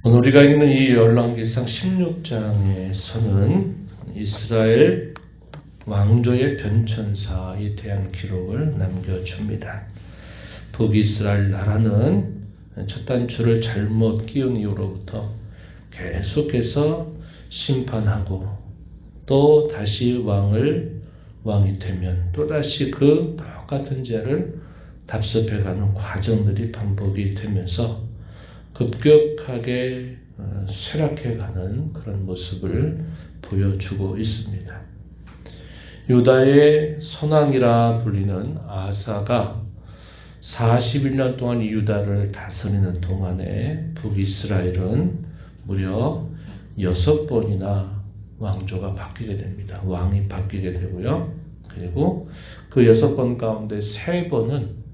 오늘 우리가 읽는 이 열왕기상 16장에서는 이스라엘 왕조의 변천사에 대한 기록을 남겨줍니다. 북이스라엘 나라는 첫 단추를 잘못 끼운 이후로부터 계속해서 심판하고 또 다시 왕이 되면 또다시 그 똑같은 죄를 답습해가는 과정들이 반복이 되면서 급격하게 쇠락해가는 그런 모습을 보여주고 있습니다. 유다의 선왕이라 불리는 아사가 41년 동안 이 유다를 다스리는 동안에 북이스라엘은 무려 6번이나 왕조가 바뀌게 됩니다. 왕이 바뀌게 되고요. 그리고 그 6번 가운데 3번은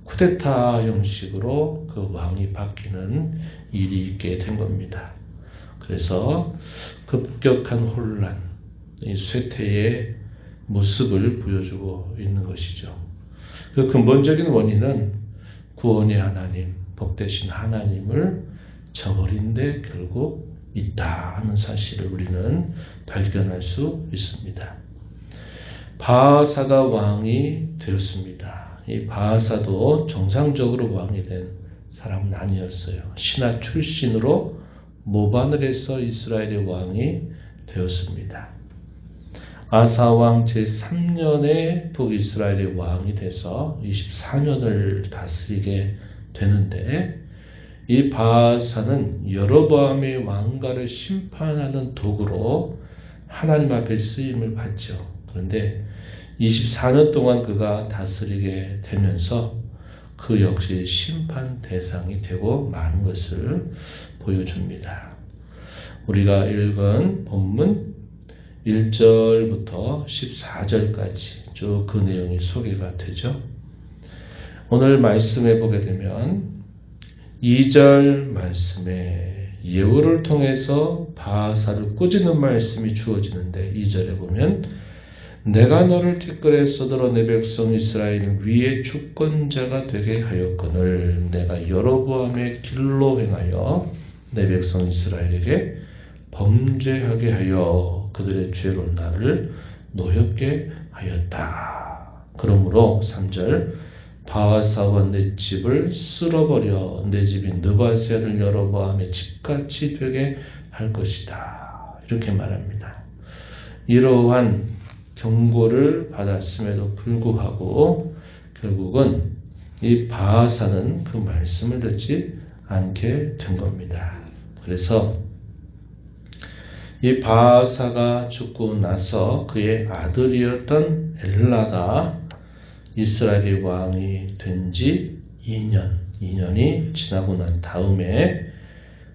쿠데타 형식으로 그 왕이 바뀌는 일이 있게 된 겁니다. 그래서 급격한 혼란, 이 쇠퇴의 모습을 보여주고 있는 것이죠. 그 근본적인 원인은 구원의 하나님, 복되신 하나님을 저버린 데 결국 있다 하는 사실을 우리는 발견할 수 있습니다. 바하사가 왕이 되었습니다. 이 바하사도 정상적으로 왕이 된 사람은 아니었어요. 신하 출신으로 모반을 해서 이스라엘의 왕이 되었습니다. 아사 왕 제3년에 북이스라엘의 왕이 돼서 24년을 다스리게 되는데 이 바하사는 여로보암의 왕가를 심판하는 도구로 하나님 앞에 쓰임을 받죠. 그런데 24년 동안 그가 다스리게 되면서 그 역시 심판 대상이 되고 많은 것을 보여줍니다. 우리가 읽은 본문 1절부터 14절까지 쭉 그 내용이 소개가 되죠. 오늘 말씀해 보게 되면 2절 말씀에 예후를 통해서 바하사를 꾸짖는 말씀이 주어지는데 2절에 보면 내가 너를 티끌에 써들어 내 백성 이스라엘 위에 주권자가 되게 하였거늘 내가 여로보암의 길로 행하여 내 백성 이스라엘에게 범죄하게 하여 그들의 죄로 나를 노엽게 하였다. 그러므로 3절 바하사와 내 집을 쓸어버려 내 집이 느바세 아들 여로보암의 집같이 되게 할 것이다. 이렇게 말합니다. 이러한 경고를 받았음에도 불구하고 결국은 이 바하사는 그 말씀을 듣지 않게 된 겁니다. 그래서 이 바하사가 죽고 나서 그의 아들이었던 엘라가 이스라엘의 왕이 된 지 2년이 지나고 난 다음에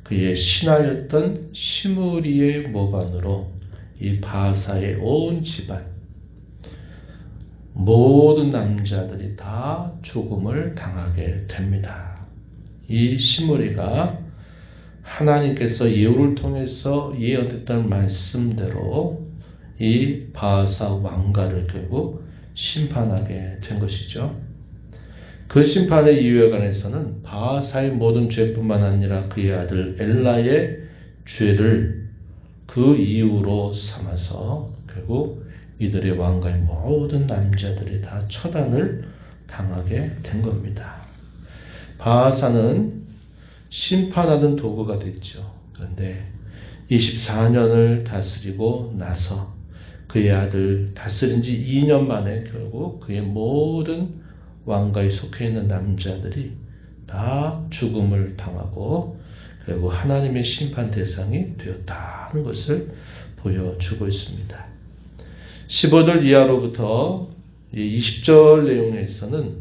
그의 신하였던 시므리의 모반으로 이 바하사의 온 집안 모든 남자들이 다 죽음을 당하게 됩니다. 이 시므리가 하나님께서 예후를 통해서 예언했던 말씀대로 이 바하사 왕가를 결국 심판하게 된 것이죠. 그 심판의 이유에 관해서는 바하사의 모든 죄뿐만 아니라 그의 아들 엘라의 죄를 그 이유로 삼아서 결국 이들의 왕가의 모든 남자들이 다 처단을 당하게 된 겁니다. 바하사는 심판하는 도구가 됐죠. 그런데 24년을 다스리고 나서 그의 아들 다스린 지 2년 만에 결국 그의 모든 왕가에 속해 있는 남자들이 다 죽음을 당하고 결국 하나님의 심판 대상이 되었다는 것을 보여주고 있습니다. 15절 이하로부터 20절 내용에서는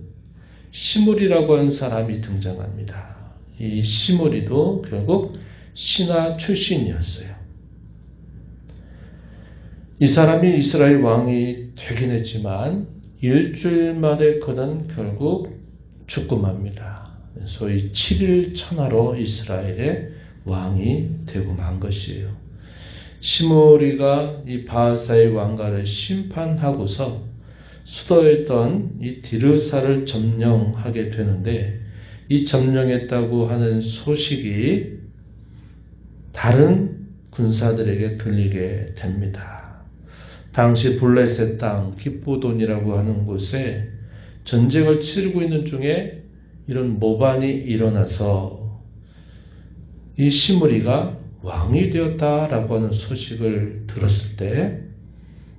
시므리라고 하는 사람이 등장합니다. 이 시므리도 결국 신하 출신이었어요. 이 사람이 이스라엘 왕이 되긴 했지만 일주일 만에 그는 결국 죽고 맙니다. 소위 7일 천하로 이스라엘의 왕이 되고 만 것이에요. 시므리가 이 바하사의 왕가를 심판하고서 수도였던 이 디르사를 점령하게 되는데 이 점령했다고 하는 소식이 다른 군사들에게 들리게 됩니다. 당시 블레셋 땅 기브돈이라고 하는 곳에 전쟁을 치르고 있는 중에 이런 모반이 일어나서 이 시므리가 왕이 되었다라고 하는 소식을 들었을 때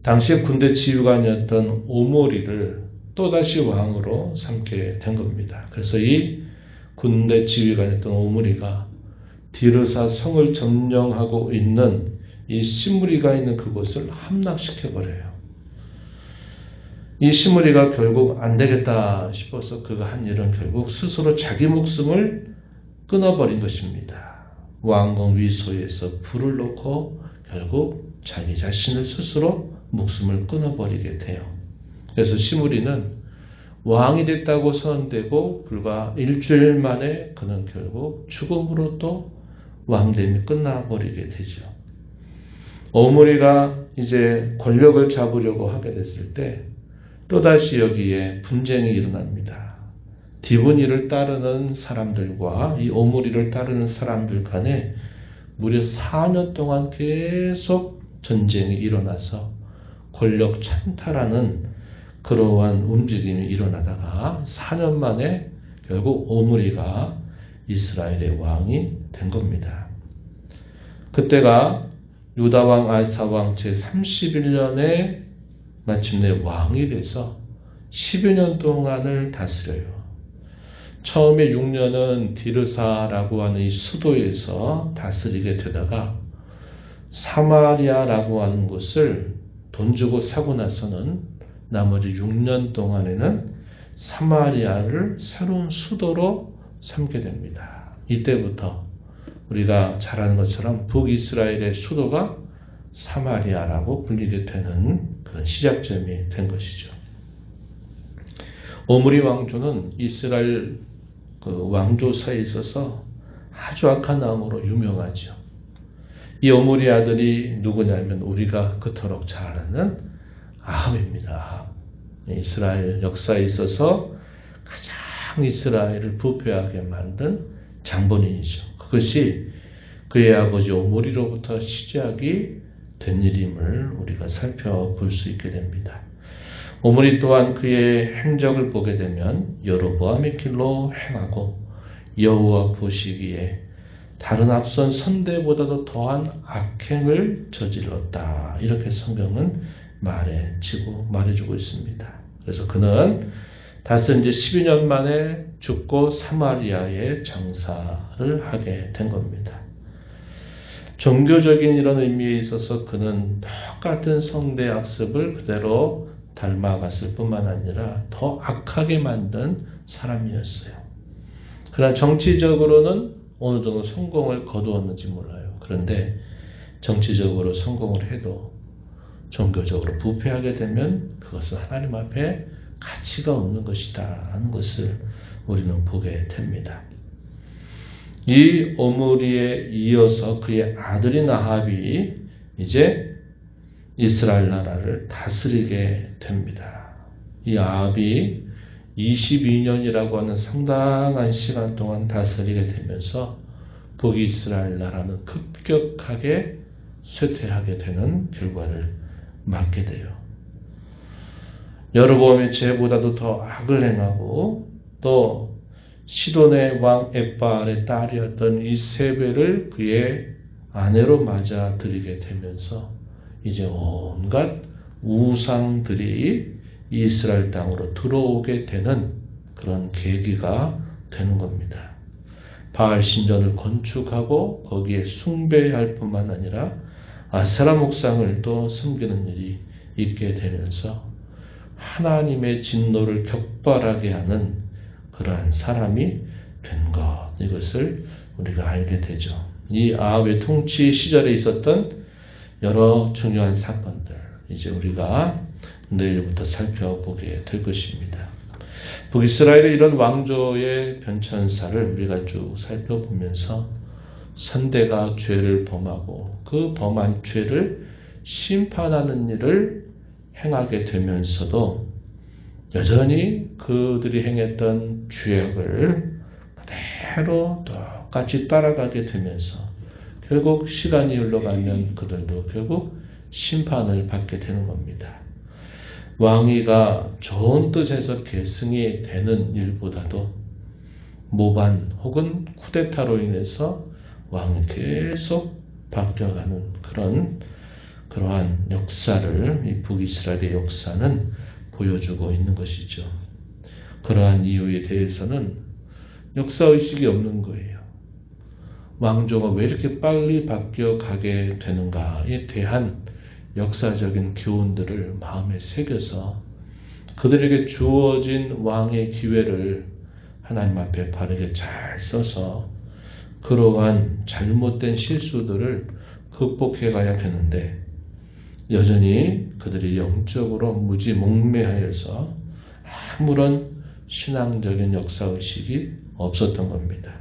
당시의 군대 지휘관이었던 오므리를 또다시 왕으로 삼게 된 겁니다. 그래서 이 군대 지휘관이었던 오므리가 디르사 성을 점령하고 있는 이 시므리가 있는 그곳을 함락시켜버려요. 이 시므리가 결국 안 되겠다 싶어서 그가 한 일은 결국 스스로 자기 목숨을 끊어버린 것입니다. 왕궁 위소에서 불을 놓고 결국 자기 자신을 스스로 목숨을 끊어버리게 돼요. 그래서 시므리는 왕이 됐다고 선언되고 불과 일주일 만에 그는 결국 죽음으로 또 왕됨이 끝나버리게 되죠. 오므리가 이제 권력을 잡으려고 하게 됐을 때 또다시 여기에 분쟁이 일어납니다. 디브니를 따르는 사람들과 이 오므리를 따르는 사람들 간에 무려 4년 동안 계속 전쟁이 일어나서 권력 찬탈하는 그러한 움직임이 일어나다가 4년 만에 결국 오므리가 이스라엘의 왕이 된 겁니다. 그때가 유다왕 아사왕 제31년에 마침내 왕이 돼서 10여 년 동안을 다스려요. 처음에 6년은 디르사라고 하는 이 수도에서 다스리게 되다가 사마리아라고 하는 곳을 돈 주고 사고 나서는 나머지 6년 동안에는 사마리아를 새로운 수도로 삼게 됩니다. 이때부터 우리가 잘 아는 것처럼 북이스라엘의 수도가 사마리아라고 불리게 되는 그런 시작점이 된 것이죠. 오므리 왕조는 이스라엘 왕조사에 있어서 아주 악한 왕으로 유명하죠. 이 오므리 아들이 누구냐면 우리가 그토록 잘 아는 아합입니다. 이스라엘 역사에 있어서 가장 이스라엘을 부패하게 만든 장본인이죠. 그것이 그의 아버지 오므리로부터 시작이 된 일임을 우리가 살펴볼 수 있게 됩니다. 오므리 또한 그의 행적을 보게 되면 여로보암의 길로 행하고 여호와 보시기에 다른 앞선 선대보다도 더한 악행을 저질렀다. 이렇게 성경은 말해주고 있습니다. 그래서 그는 다스린 지 12년 만에 죽고 사마리아에 장사를 하게 된 겁니다. 종교적인 이런 의미에 있어서 그는 똑같은 성대 악습을 그대로 닮아갔을 뿐만 아니라 더 악하게 만든 사람이었어요. 그러나 정치적으로는 어느 정도 성공을 거두었는지 몰라요. 그런데 정치적으로 성공을 해도 종교적으로 부패하게 되면 그것은 하나님 앞에 가치가 없는 것이다 하는 것을 우리는 보게 됩니다. 이 오므리에 이어서 그의 아들인 아합이 이제 이스라엘 나라를 다스리게 됩니다. 이 아합이 22년이라고 하는 상당한 시간 동안 다스리게 되면서 북이스라엘 나라는 급격하게 쇠퇴하게 되는 결과를 맞게 돼요. 여로보암의 죄보다도 더 악을 행하고 또 시돈의 왕 엣바알의 딸이었던 이세벨을 그의 아내로 맞아들이게 되면서 이제 온갖 우상들이 이스라엘 땅으로 들어오게 되는 그런 계기가 되는 겁니다. 바알 신전을 건축하고 거기에 숭배할 뿐만 아니라 아세라 목상을 또 섬기는 일이 있게 되면서 하나님의 진노를 격발하게 하는 그러한 사람이 된 것, 이것을 우리가 알게 되죠. 이 아합의 통치 시절에 있었던 여러 중요한 사건들, 이제 우리가 내일부터 살펴보게 될 것입니다. 북이스라엘의 이런 왕조의 변천사를 우리가 쭉 살펴보면서 선대가 죄를 범하고 그 범한 죄를 심판하는 일을 행하게 되면서도 여전히 그들이 행했던 죄악을 그대로 똑같이 따라가게 되면서 결국 시간이 흘러가면 그들도 결국 심판을 받게 되는 겁니다. 왕위가 좋은 뜻에서 계승이 되는 일보다도 모반 혹은 쿠데타로 인해서 왕이 계속 바뀌어가는 그러한 역사를 이 북이스라엘의 역사는 보여주고 있는 것이죠. 그러한 이유에 대해서는 역사의식이 없는 거예요. 왕조가 왜 이렇게 빨리 바뀌어가게 되는가에 대한 역사적인 교훈들을 마음에 새겨서 그들에게 주어진 왕의 기회를 하나님 앞에 바르게 잘 써서 그러한 잘못된 실수들을 극복해 가야 되는데 여전히 그들이 영적으로 무지몽매하여서 아무런 신앙적인 역사의식이 없었던 겁니다.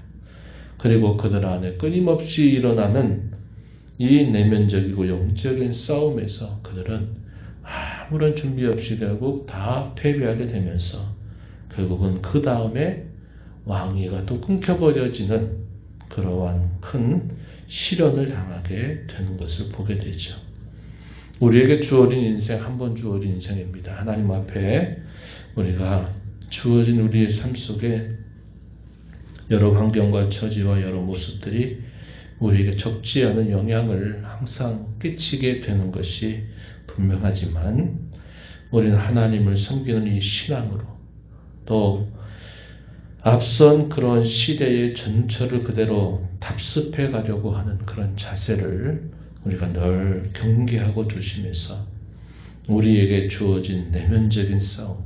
그리고 그들 안에 끊임없이 일어나는 이 내면적이고 영적인 싸움에서 그들은 아무런 준비 없이 결국 다 패배하게 되면서 결국은 그 다음에 왕위가 또 끊겨버려지는 그러한 큰 시련을 당하게 되는 것을 보게 되죠. 우리에게 주어진 인생, 한 번 주어진 인생입니다. 하나님 앞에 우리가 주어진 우리의 삶 속에 여러 환경과 처지와 여러 모습들이 우리에게 적지 않은 영향을 항상 끼치게 되는 것이 분명하지만 우리는 하나님을 섬기는 이 신앙으로 또 앞선 그런 시대의 전철을 그대로 답습해 가려고 하는 그런 자세를 우리가 늘 경계하고 조심해서 우리에게 주어진 내면적인 싸움,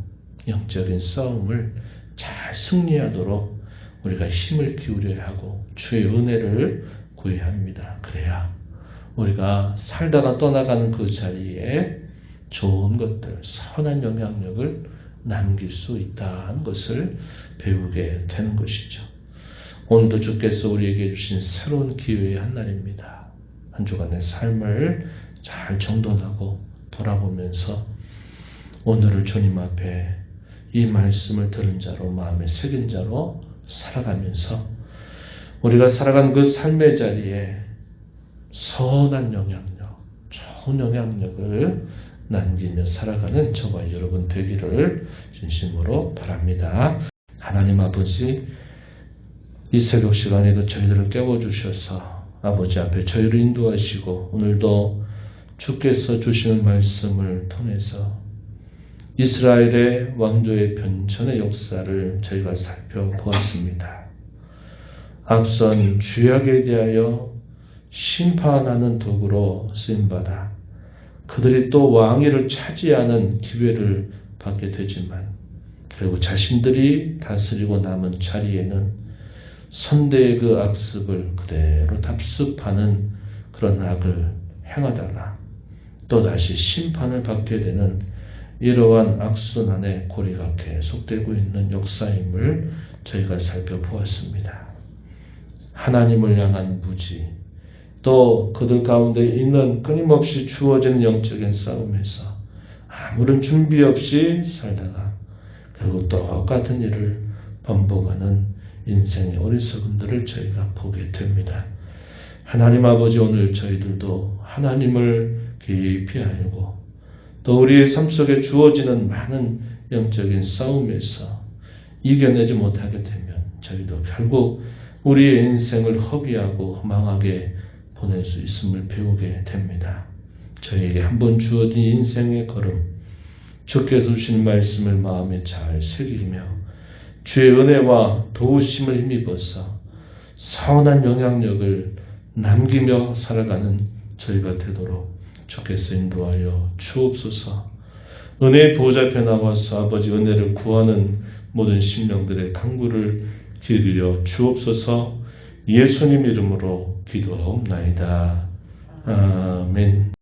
영적인 싸움을 잘 승리하도록 우리가 힘을 기울여야 하고 주의 은혜를 구해야 합니다. 그래야 우리가 살다가 떠나가는 그 자리에 좋은 것들, 선한 영향력을 남길 수 있다는 것을 배우게 되는 것이죠. 오늘도 주께서 우리에게 주신 새로운 기회의 한 날입니다. 한 주간의 삶을 잘 정돈하고 돌아보면서 오늘을 주님 앞에 이 말씀을 들은 자로 마음에 새긴 자로 살아가면서 우리가 살아간 그 삶의 자리에 선한 영향력, 좋은 영향력을 남기며 살아가는 저와 여러분 되기를 진심으로 바랍니다. 하나님 아버지, 이 새벽 시간에도 저희들을 깨워주셔서 아버지 앞에 저희를 인도하시고 오늘도 주께서 주시는 말씀을 통해서 이스라엘의 왕조의 변천의 역사를 저희가 살펴보았습니다. 앞선 죄악에 대하여 심판하는 도구로 쓰임받아 그들이 또 왕위를 차지하는 기회를 받게 되지만 결국 자신들이 다스리고 남은 자리에는 선대의 그 악습을 그대로 답습하는 그런 악을 행하다가 또다시 심판을 받게 되는 이러한 악순환의 고리가 계속되고 있는 역사임을 저희가 살펴보았습니다. 하나님을 향한 무지, 또 그들 가운데 있는 끊임없이 주어지는 영적인 싸움에서 아무런 준비 없이 살다가 결국 똑같은 일을 반복하는 인생의 어리석음들을 저희가 보게 됩니다. 하나님 아버지, 오늘 저희들도 하나님을 깊이 알고 또 우리의 삶 속에 주어지는 많은 영적인 싸움에서 이겨내지 못하게 되면 저희도 결국 우리의 인생을 허비하고 망하게 보낼 수 있음을 배우게 됩니다. 저희에게 한번 주어진 인생의 걸음, 주께서 주신 말씀을 마음에 잘 새기며 주의 은혜와 도우심을 힘입어서 선한 영향력을 남기며 살아가는 저희가 되도록 주께서 인도하여 주옵소서. 은혜의 보호자 앞에 나와서 아버지 은혜를 구하는 모든 심령들의 간구를 기울여 주옵소서. 예수님 이름으로 기도하옵나이다. 아멘.